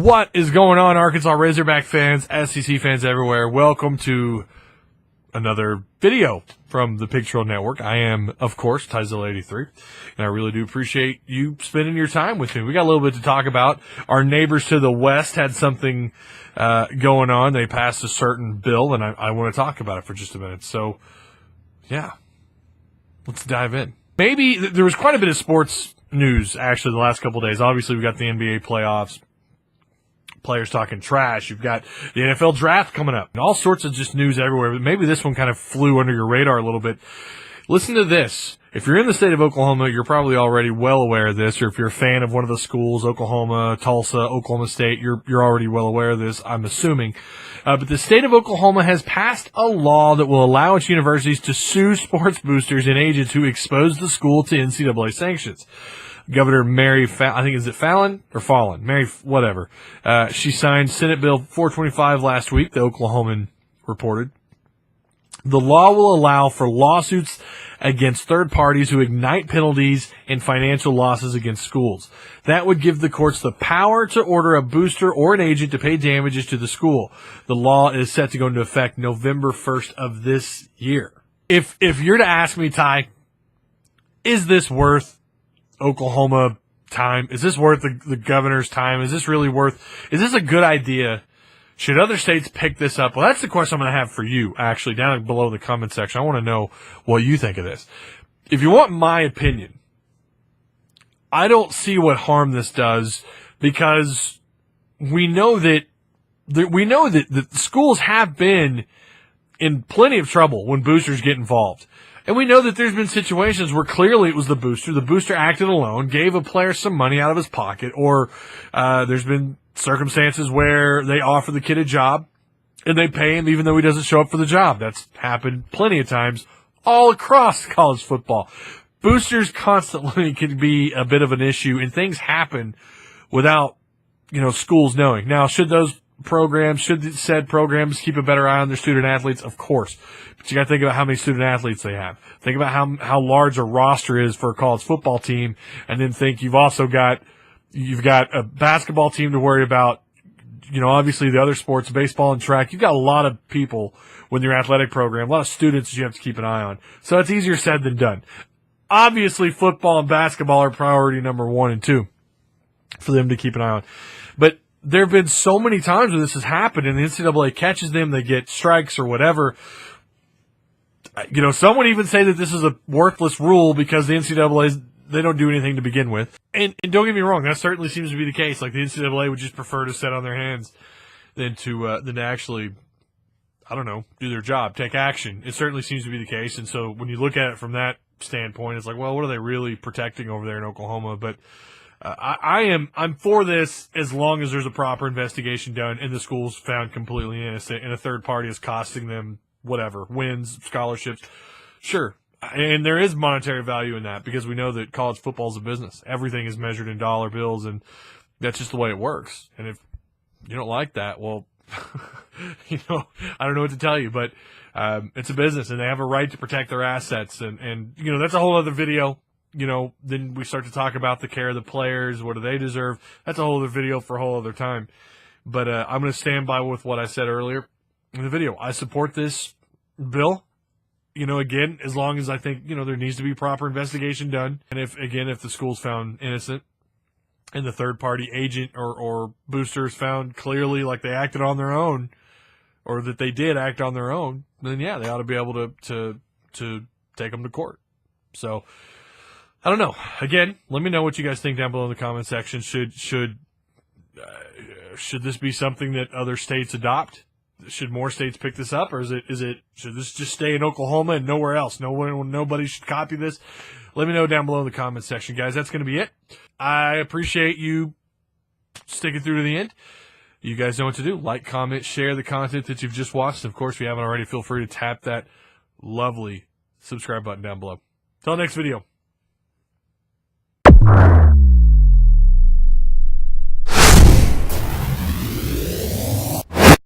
What is going on, Arkansas Razorback fans, SEC fans everywhere? Welcome to another video from the Pig Trail Network. I am, of course, Tyzilla83, and I really do appreciate you spending your time with me. We got a little bit to talk about. Our neighbors to the west had something going on. They passed a certain bill, and I want to talk about it for just a minute. So, yeah, let's dive in. Maybe there was quite a bit of sports news, actually, the last couple of days. Obviously, we got the NBA playoffs. Players talking trash. You've got the NFL draft coming up and all sorts of just news everywhere. But maybe this one kind of flew under your radar a little bit. Listen to this. If you're in the state of Oklahoma, you're probably already well aware of this. Or if you're a fan of one of the schools, Oklahoma, Tulsa, Oklahoma State, you're already well aware of this, I'm assuming. But the state of Oklahoma has passed a law that will allow its universities to sue sports boosters and agents who expose the school to NCAA sanctions. Governor Mary, I think, is it Fallon or Fallon? Mary, whatever. She signed Senate Bill 425 last week, the Oklahoman reported. The law will allow for lawsuits against third parties who ignite penalties and financial losses against schools. That would give the courts the power to order a booster or an agent to pay damages to the school. The law is set to go into effect November 1st of this year. If you're to ask me, Ty, is this worth Oklahoma time? Is this worth the governor's time? Is this a good idea? Should other states pick this up? Well, that's the question I'm going to have for you, actually, down below in the comment section. I want to know what you think of this. If you want my opinion, I don't see what harm this does, because we know that the schools have been in plenty of trouble when boosters get involved. And we know that there's been situations where clearly it was the booster. The booster acted alone, gave a player some money out of his pocket, or there's been circumstances where they offer the kid a job and they pay him even though he doesn't show up for the job. That's happened plenty of times all across college football. Boosters constantly can be a bit of an issue, and things happen without, schools knowing. Now, should said programs keep a better eye on their student athletes? Of course. But you got to think about how many student athletes they have. Think about how large a roster is for a college football team, and then think you've got a basketball team to worry about. Obviously the other sports, baseball and track. You've got a lot of people with your athletic program, a lot of students you have to keep an eye on. So it's easier said than done. Obviously football and basketball are priority number 1 and 2 for them to keep an eye on. But there have been so many times where this has happened and the NCAA catches them, they get strikes or whatever. Some would even say that this is a worthless rule because the NCAA, they don't do anything to begin with. And don't get me wrong, that certainly seems to be the case. Like, the NCAA would just prefer to sit on their hands than to actually, do their job, take action. It certainly seems to be the case. And so when you look at it from that standpoint, it's like, well, what are they really protecting over there in Oklahoma? But I'm for this as long as there's a proper investigation done and the school's found completely innocent and a third party is costing them whatever, wins, scholarships. Sure. And there is monetary value in that because we know that college football is a business. Everything is measured in dollar bills, and that's just the way it works. And if you don't like that, well, I don't know what to tell you, but it's a business and they have a right to protect their assets. And that's a whole other video. Then we start to talk about the care of the players. What do they deserve? That's a whole other video for a whole other time. But I'm going to stand by with what I said earlier in the video. I support this bill. Again, as long as I think, there needs to be proper investigation done. And if the school's found innocent and the third party agent or boosters found clearly like they acted on their own or that they did act on their own, then yeah, they ought to be able to take them to court. So, I don't know. Again, let me know what you guys think down below in the comment section. Should this be something that other states adopt? Should more states pick this up, or should this just stay in Oklahoma and nowhere else? Nobody should copy this. Let me know down below in the comment section, guys. That's going to be it. I appreciate you sticking through to the end. You guys know what to do. Like, comment, share the content that you've just watched. Of course, if you haven't already, feel free to tap that lovely subscribe button down below. Till next video.